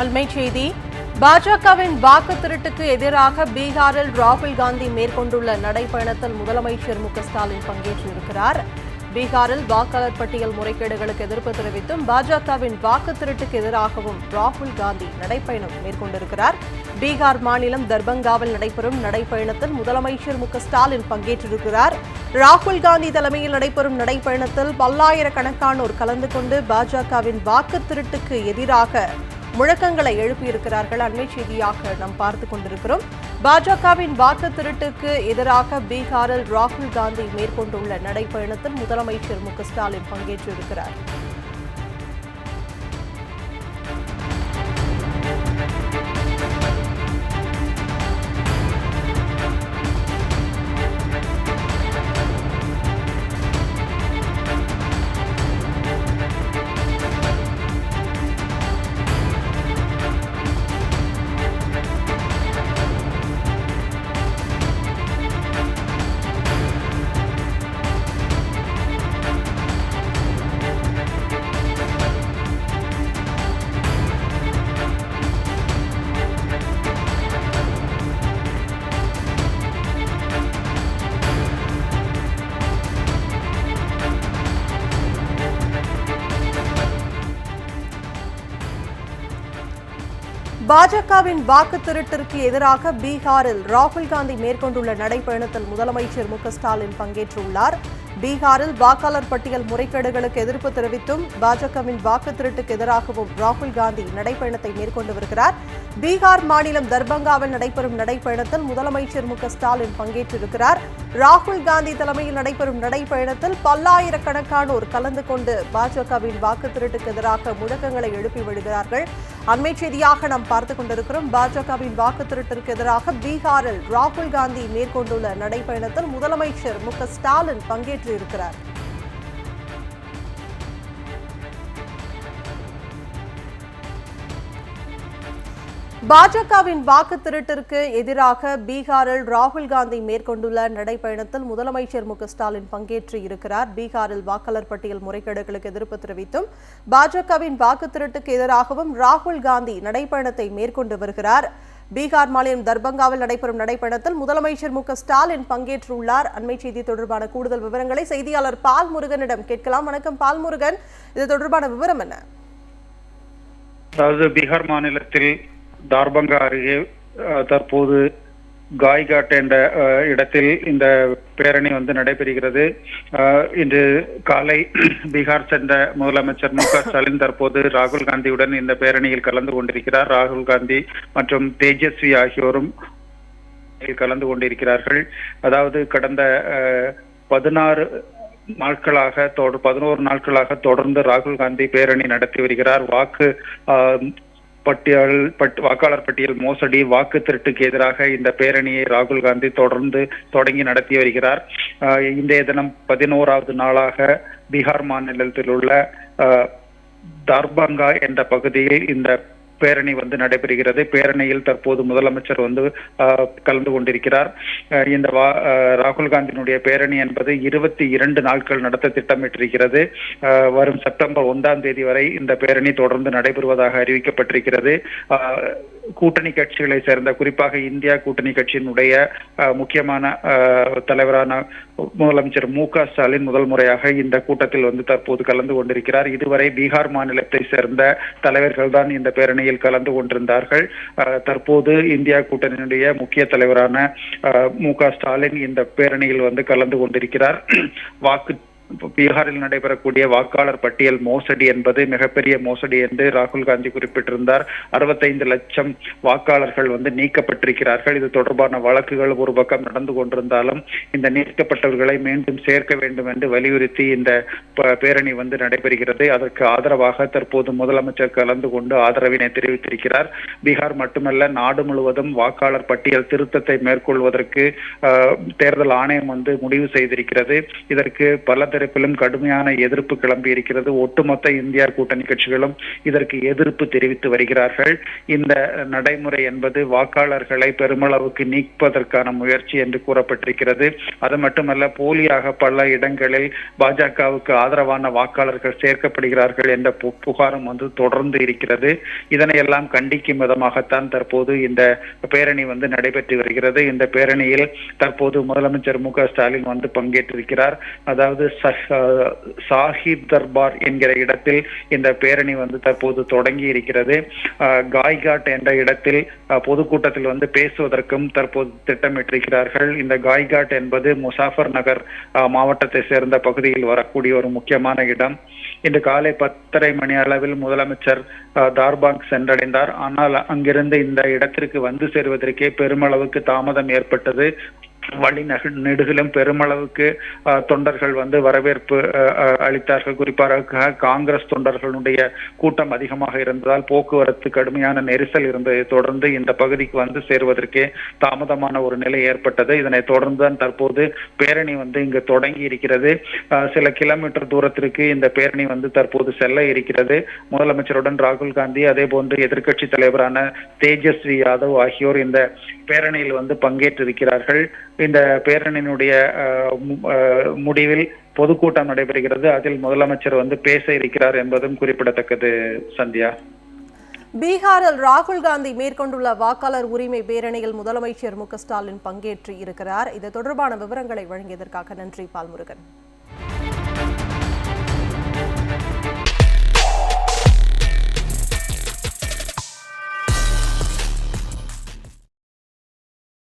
அண்மைச் செய்தி பாஜகவின் வாக்கு திருட்டுக்கு எதிராக பீகாரில் ராகுல் காந்தி மேற்கொண்டுள்ள நடைபயணத்தில் முதலமைச்சர் மு.க.ஸ்டாலின் பங்கேற்றிருக்கிறார். பீகாரில் வாக்காளர் பட்டியல் முறைகேடுகளுக்கு எதிர்ப்பு தெரிவித்தும் பாஜகவின் வாக்கு திருட்டுக்கு எதிராகவும் ராகுல் காந்தி நடைபயணம் மேற்கொண்டிருக்கிறார். பீகார் மாநிலம் தர்பங்காவில் நடைபெறும் நடைபயணத்தில் முதலமைச்சர் மு.க.ஸ்டாலின் பங்கேற்றிருக்கிறார். ராகுல் காந்தி தலைமையில் நடைபெறும் நடைபயணத்தில் பல்லாயிரக்கணக்கானோர் கலந்து கொண்டு பாஜகவின் வாக்கு திருட்டுக்கு எதிராக முழக்கங்களை எழுப்பியிருக்கிறார்கள். அண்மை செய்தியாக நாம் பார்த்துக் கொண்டிருக்கிறோம். பாஜகவின் வாக்கு திருட்டுக்கு எதிராக பீகாரில் ராகுல் காந்தி மேற்கொண்டுள்ள நடைபயணத்தில் முதலமைச்சர் மு.க.ஸ்டாலின் பங்கேற்றிருக்கிறார். பாஜகவின் வாக்கு திருட்டிற்கு எதிராக பீகாரில் ராகுல் காந்தி மேற்கொண்டுள்ள நடைபயணத்தில் முதலமைச்சர் மு.க.ஸ்டாலின் பங்கேற்றுள்ளார். பீகாரில் வாக்காளர் பட்டியல் முறைகேடுகளுக்கு எதிர்ப்பு தெரிவித்தும் பாஜகவின் வாக்கு திருட்டுக்கு எதிராகவும் ராகுல் காந்தி நடைபயணத்தை மேற்கொண்டு வருகிறார். பீகார் மாநிலம் தர்பங்காவில் நடைபெறும் நடைபயணத்தில் முதலமைச்சர் மு.க.ஸ்டாலின் பங்கேற்றிருக்கிறார். ராகுல் காந்தி தலைமையில் நடைபெறும் நடைபயணத்தில் பல்லாயிரக்கணக்கானோர் கலந்து கொண்டு பாஜகவின் வாக்கு திருட்டுக்கு எதிராக முழக்கங்களை எழுப்பி வருகிறார்கள். அண்மை செய்தியாக நாம் பார்த்துக் கொண்டிருக்கிறோம். பாஜகவின் வாக்கு திருட்டிற்கு எதிராக பீகாரில் ராகுல் காந்தி மேற்கொண்டுள்ள நடைபயணத்தில் முதலமைச்சர் மு.க.ஸ்டாலின் பங்கேற்றிருக்கிறார். பாஜகவின் வாக்கு திருட்டிற்கு எதிராக பீகாரில் ராகுல் காந்தி மேற்கொண்டுள்ள நடைபயணத்தில் முதலமைச்சர் மு.க.ஸ்டாலின் பங்கேற்று இருக்கிறார். பீகாரில் வாக்காளர் பட்டியல் முறைகேடுகளுக்கு எதிர்ப்பு தெரிவித்தும் பாஜகவின் வாக்கு திருட்டுக்கு எதிராகவும் ராகுல் காந்தி நடைபயணத்தை மேற்கொண்டு வருகிறார். பீகார் மாநிலம் தர்பங்காவில் நடைபெறும் நடைபயணத்தில் முதலமைச்சர் மு.க.ஸ்டாலின் பங்கேற்றுள்ளார். அண்மை செய்தி தொடர்பான கூடுதல் விவரங்களை செய்தியாளர் பால்முருகனிடம் கேட்கலாம். வணக்கம் பால்முருகன், இது தொடர்பான விவரம் என்ன? அதாவது பீகார் மாநிலத்தில் தார்பங்கா அருகே தற்போது காய்காட் என்ற இடத்தில் இந்த பேரணி நடைபெறுகிறது. இன்று காலை பீகார் சென்ற முதலமைச்சர் மு.க.ஸ்டாலின் தற்போது ராகுல் காந்தியுடன் இந்த பேரணியில் கலந்து கொண்டிருக்கிறார். ராகுல் காந்தி மற்றும் தேஜஸ்வி ஆகியோரும் கலந்து கொண்டிருக்கிறார்கள். அதாவது கடந்த 11 நாட்களாக தொடர்ந்து ராகுல் காந்தி பேரணி நடத்தி வருகிறார். வாக்காளர் பட்டியல் மோசடி, வாக்கு திருட்டுக்கு எதிராக இந்த பேரணியை ராகுல் காந்தி தொடங்கி நடத்தி வருகிறார். இன்றைய தினம் 11வது நாளாக பீகார் மாநிலத்தில் உள்ள தார்பங்கா என்ற பகுதியில் இந்த பேரணி நடைபெறுகிறது. பேரணியில் தற்போது முதலமைச்சர் கலந்து கொண்டிருக்கிறார். இந்த ராகுல் காந்தியினுடைய பேரணி என்பது 22 நாட்கள் நடத்த திட்டமிட்டிருக்கிறது. வரும் செப்டம்பர் 1ஆம் தேதி வரை இந்த பேரணி தொடர்ந்து நடைபெறுவதாக அறிவிக்கப்பட்டிருக்கிறது. கூட்டணி கட்சிகளை சேர்ந்த, குறிப்பாக இந்தியா கூட்டணி கட்சியினுடைய முக்கியமான தலைவரான முதலமைச்சர் மு.க.ஸ்டாலின் முதல் முறையாக இந்த கூட்டத்தில் தற்போது கலந்து கொண்டிருக்கிறார். இதுவரை பீகார் மாநிலத்தை சேர்ந்த தலைவர்கள் தான் இந்த பேரணியில் கலந்து கொண்டிருந்தார்கள். தற்போது இந்தியா கூட்டணியினுடைய முக்கிய தலைவரான மு.க.ஸ்டாலின் இந்த பேரணியில் கலந்து கொண்டிருக்கிறார். பீகாரில் நடைபெறக்கூடிய வாக்காளர் பட்டியல் மோசடி என்பது மிகப்பெரிய மோசடி என்று ராகுல் காந்தி குறிப்பிட்டிருந்தார். 65 லட்சம் வாக்காளர்கள் நீக்கப்பட்டிருக்கிறார்கள். இது தொடர்பான வழக்குகள் ஒரு பக்கம் நடந்து கொண்டிருந்தாலும் இந்த நீக்கப்பட்டவர்களை மீண்டும் சேர்க்க வேண்டும் என்று வலியுறுத்தி இந்த பேரணி நடைபெறுகிறது. அதற்கு ஆதரவாக தற்போது முதலமைச்சர் கலந்து கொண்டு ஆதரவினை தெரிவித்திருக்கிறார். பீகார் மட்டுமல்ல, நாடு முழுவதும் வாக்காளர் பட்டியல் திருத்தத்தை மேற்கொள்வதற்கு தேர்தல் ஆணையம் முடிவு செய்திருக்கிறது. இதற்கு பல தரப்பிலும் கடுமையான எதிர்ப்பு கிளம்பி இருக்கிறது. ஒட்டுமொத்த இந்தியா கூட்டணி கட்சிகளும் இதற்கு எதிர்ப்பு தெரிவித்து வருகிறார்கள். இந்த நடைமுறை என்பது வாக்காளர்களை பெருமளவுக்கு நீக்குவதற்கான முயற்சி என்று கூறப்பட்டிருக்கிறது. அது மட்டுமல்ல, போலியாக பல இடங்களில் பாஜகவுக்கு ஆதரவான வாக்காளர்கள் சேர்க்கப்படுகிறார்கள் என்ற புகாரும் வந்து தொடர்ந்து இருக்கிறது. இதனையெல்லாம் கண்டிக்கும் விதமாகத்தான் தற்போது இந்த பேரணி வந்து நடைபெற்று வருகிறது. இந்த பேரணியில் தற்போது முதலமைச்சர் மு.க.ஸ்டாலின் வந்து பங்கேற்றிருக்கிறார். அதாவது சாஹிப் தர்பார் என்கிற இடத்தில் இந்த பேரணி வந்து தற்போது தொடங்கி இருக்கிறது. காய்காட் என்ற இடத்தில் பொதுக்கூட்டத்தில் வந்து பேசுவதற்கும் தற்போது திட்டமிட்டிருக்கிறார்கள். இந்த காய்காட் என்பது முசாஃபர் நகர் மாவட்டத்தை சேர்ந்த பகுதியில் வரக்கூடிய ஒரு முக்கியமான இடம். இன்று காலை 10:30 மணி அளவில் முதலமைச்சர் தார்பாங் சென்றடைந்தார். ஆனால் அங்கிருந்து இந்த இடத்திற்கு வந்து சேருவதற்கே பெருமளவுக்கு தாமதம் ஏற்பட்டது. வழி நெடுகிலும் பெருமளவுக்கு தொண்டர்கள் வந்து வரவேற்பு அளித்தார்கள். குறிப்பாக காங்கிரஸ் தொண்டர்களுடைய கூட்டம் அதிகமாக இருந்ததால் போக்குவரத்து கடுமையான நெரிசல் இருந்ததை தொடர்ந்து இந்த பகுதிக்கு வந்து சேருவதற்கே தாமதமான ஒரு நிலை ஏற்பட்டது. இதனை தொடர்ந்துதான் தற்போது பேரணி வந்து இங்கு தொடங்கி இருக்கிறது. சில கிலோமீட்டர் தூரத்திற்கு இந்த பேரணி வந்து தற்போது செல்ல இருக்கிறது. முதலமைச்சருடன் ராகுல் காந்தி, அதே போன்று எதிர்க்கட்சி தலைவரான தேஜஸ்வி யாதவ் ஆகியோர் இந்த பேரணியில் வந்து பங்கேற்றிருக்கிறார்கள். இந்த பேரணியினுடைய முடிவில் பொதுக்கூட்டம் நடைபெறுகிறது. அதில் முதலமைச்சர் வந்து பேச இருக்கிறார் என்பதும் குறிப்பிடத்தக்கது. சந்தியா, பீகாரில் ராகுல் காந்தி மேற்கொண்டுள்ள வாக்காளர் உரிமை பேரணியில் முதலமைச்சர் மு.க.ஸ்டாலின் பங்கேற்று இருக்கிறார். இது தொடர்பான விவரங்களை வழங்கியதற்காக நன்றி பால்முருகன்.